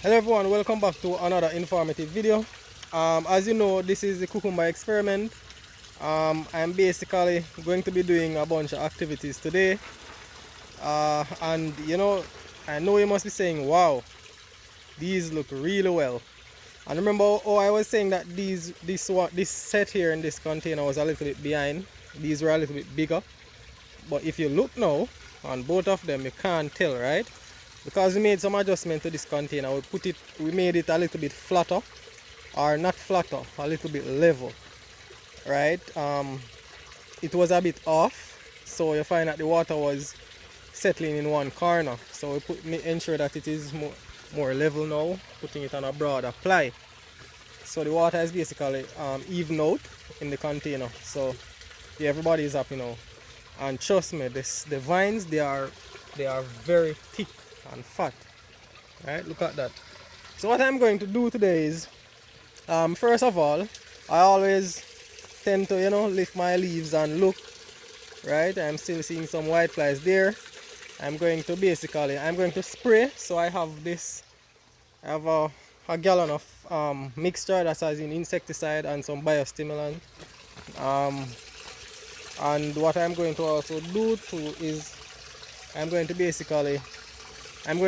Hello everyone, welcome back to another informative video. As you know, this is the cucumber experiment. I'm basically going to be doing a bunch of activities today. And you know, I know you must be saying, wow, these look really well. And remember how I was saying that this set here in this container was a little bit behind. These were a little bit bigger. But if you look now on both of them, you can't tell, right? Because we made some adjustment to this container. We made it a little bit flatter, or not flatter, a little bit level, right? It was a bit off, so you find that the water was settling in one corner. So we ensure that it is more level now, putting it on a broader ply. So the water is basically even out in the container. So yeah, everybody is happy now. And trust me, the vines, they are very thick and fat, right? Look at that. So what I'm going to do today is, first of all, I always tend to, lift my leaves and look, right? I'm still seeing some white flies there. I'm going to spray. So I have a gallon of mixture that has an insecticide and some biostimulant. And what I'm going to also do too is I'm going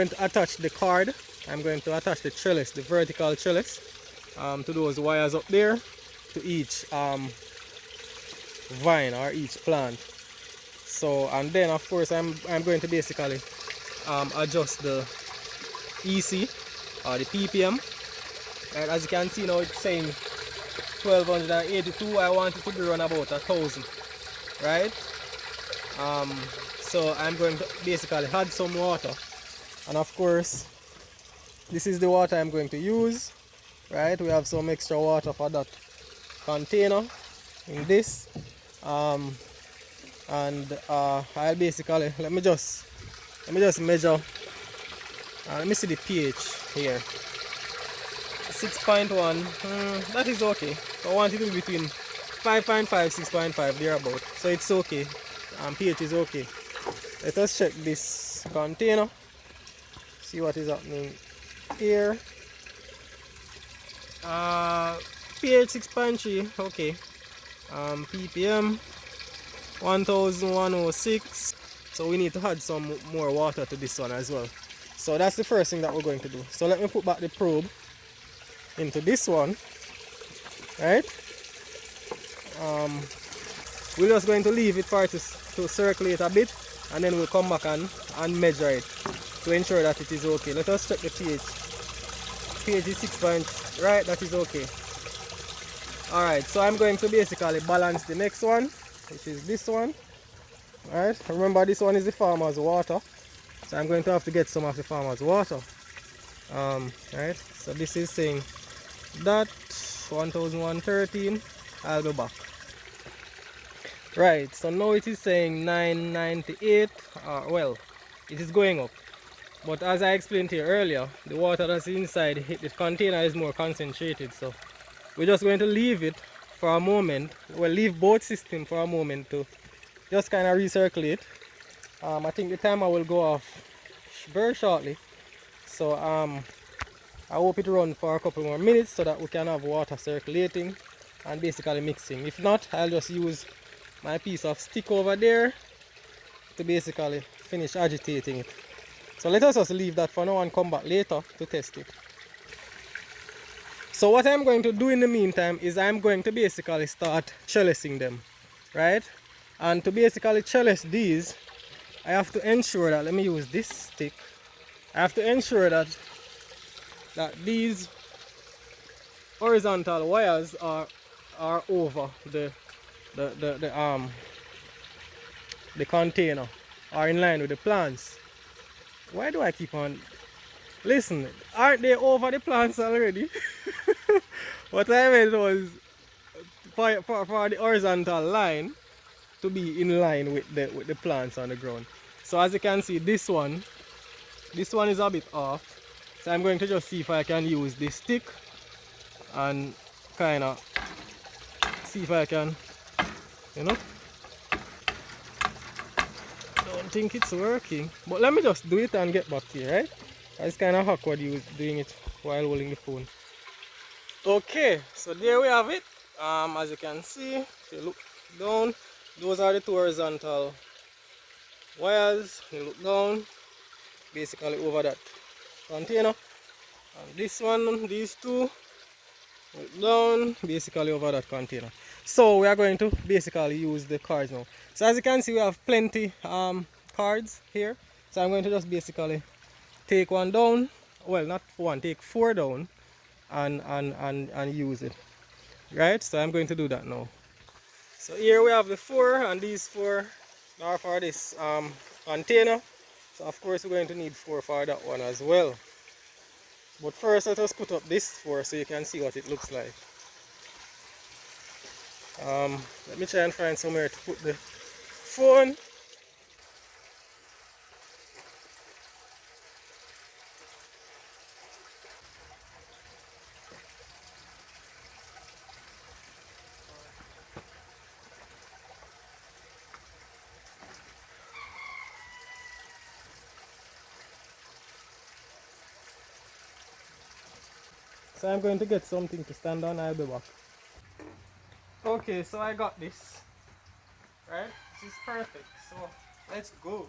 to attach the cord. I'm going to attach the trellis, the vertical trellis, to those wires up there, to each vine or each plant. So, and then of course I'm going to basically adjust the EC or the ppm. And as you can see now, it's saying 1282. I want it to be around about 1000, right? So I'm going to basically add some water, and of course this is the water I'm going to use, right? We have some extra water for that container in this, and I'll basically let me just measure. Let me see the pH here. 6.1. That is okay. So I want it to be between 5.5 6.5 thereabout, so it's okay. pH is okay. Let us check this container, see what is happening here. pH 6.3, okay. ppm 1106. So we need to add some more water to this one as well. So that's the first thing that we're going to do. So let me put back the probe into this one, right? We're just going to leave it for it to circulate a bit, and then we'll come back and measure it to ensure that it is okay. Let us check the pH. pH is 6. Right, that is okay. Alright, so I'm going to basically balance the next one, which is this one. Alright, remember this one is the farmer's water, so I'm going to have to get some of the farmer's water. Right, so this is saying that 1113. I'll be back. Right, so now it is saying 998. Well, it is going up, but as I explained here earlier, the water that's inside the container is more concentrated, so we're just going to leave it for a moment. We'll leave both systems for a moment to just kind of recirculate. I think the timer will go off very shortly, so I hope it runs for a couple more minutes so that we can have water circulating and basically mixing. If not, I'll just use my piece of stick over there to basically finish agitating it. So let us just leave that for now and come back later to test it. So what I'm going to do in the meantime is I'm going to basically start trellising them, right? And to basically trellis these, I have to ensure that, let me use this stick, I have to ensure that these horizontal wires are over the container, are in line with the plants. Why do I keep on? Listen, aren't they over the plants already? What I meant was for the horizontal line to be in line with the plants on the ground. So as you can see, this one is a bit off. So I'm going to just see if I can use this stick and kind of see if I can, don't think it's working, but let me just do it and get back to you, right? It's kind of awkward you doing it while holding the phone. Okay, so there we have it. As you can see, if you look down, those are the two horizontal wires. You look down, basically over that container. And this one, these two, look down, basically over that container. So we are going to basically use the cards now. So as you can see, we have plenty cards here. So I'm going to just basically take one down. Well, not one, take 4 down and use it. Right? So I'm going to do that now. So here we have the 4, and these 4 are for this container. So of course we're going to need 4 for that one as well. But first let us put up this 4 so you can see what it looks like. Let me try and find somewhere to put the phone. So I'm going to get something to stand on. I'll be back. Okay, so I got this. Right? This is perfect. So let's go.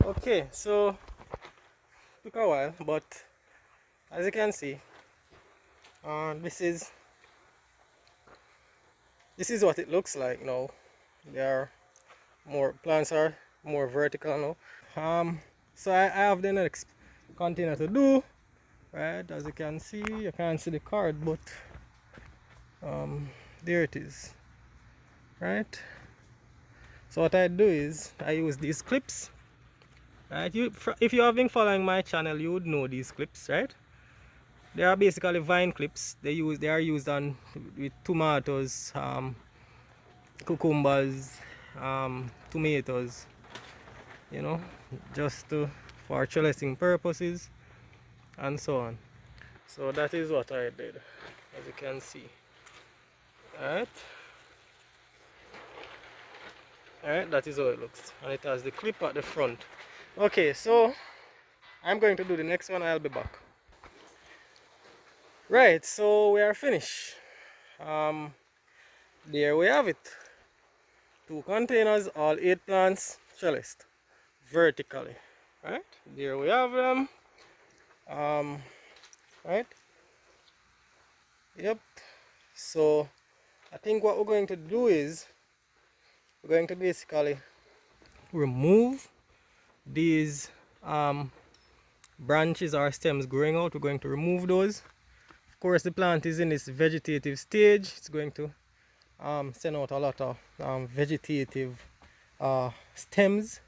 Okay, so took a while, but as you can see, this is what it looks like now. Plants are more vertical now. So I have the next container to do. Right, as you can see, you can't see the card, but there it is. Right. So what I do is I use these clips. Right, if you have been following my channel, you would know these clips, right? They are basically vine clips. They are used on with tomatoes, cucumbers, tomatoes, you know, just for trellising purposes and so on. So that is what I did, as you can see. Alright, that is how it looks, and it has the clip at the front. Okay, so I'm going to do the next one. I'll be back. Right, so we are finished. There we have it. 2 containers, all 8 plants trellised vertically. Right, there we have them. Right, yep. So I think what we're going to do is we're going to basically remove these branches or stems growing out. We're going to remove those. Of course, the plant is in its vegetative stage. It's going to send out a lot of vegetative stems.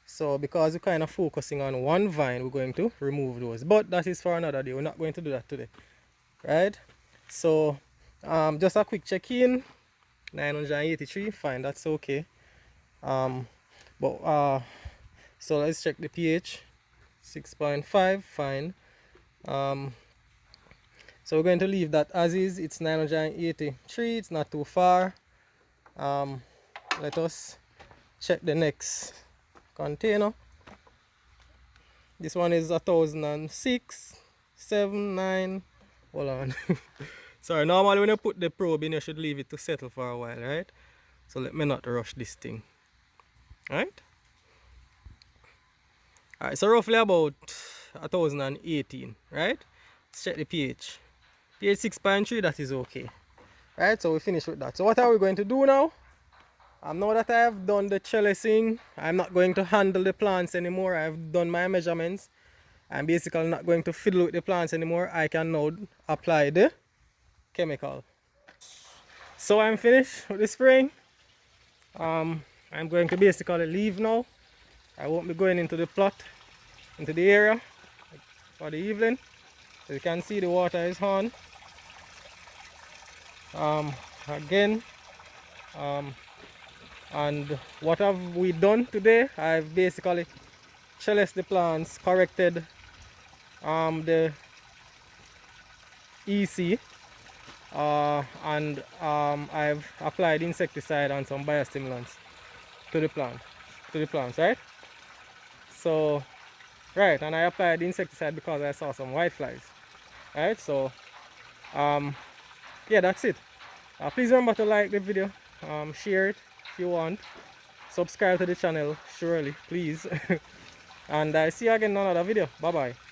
So because we're kind of focusing on one vine, we're going to remove those. But that is for another day. We're not going to do that today. Right? So just a quick check-in. 983, fine, that's okay. So let's check the pH. 6.5, fine. So we're going to leave that as is. It's 983, it's not too far. Let us check the next container. This one is 1006, 7, 9. Hold on. Sorry, normally when you put the probe in, you should leave it to settle for a while, right? So let me not rush this thing. Alright? Alright, so roughly about 1018, right? Let's check the pH. pH 6.3, that is okay. Right, so we finish with that. So what are we going to do now? Now that I have done the trellising, I'm not going to handle the plants anymore. I've done my measurements. I'm basically not going to fiddle with the plants anymore. I can now apply the chemical. So I'm finished with the spraying. I'm going to basically leave now. I won't be going into the plot, into the area for the evening. As you can see, the water is on. Again, And what have we done today? I've basically trellised the plants, corrected the EC, and I've applied insecticide and some biostimulants to the plants, right? So, right, and I applied insecticide because I saw some whiteflies, right? So, yeah, that's it. Please remember to like the video, share it if you want, subscribe to the channel, surely, please. And I see you again in another video. Bye bye.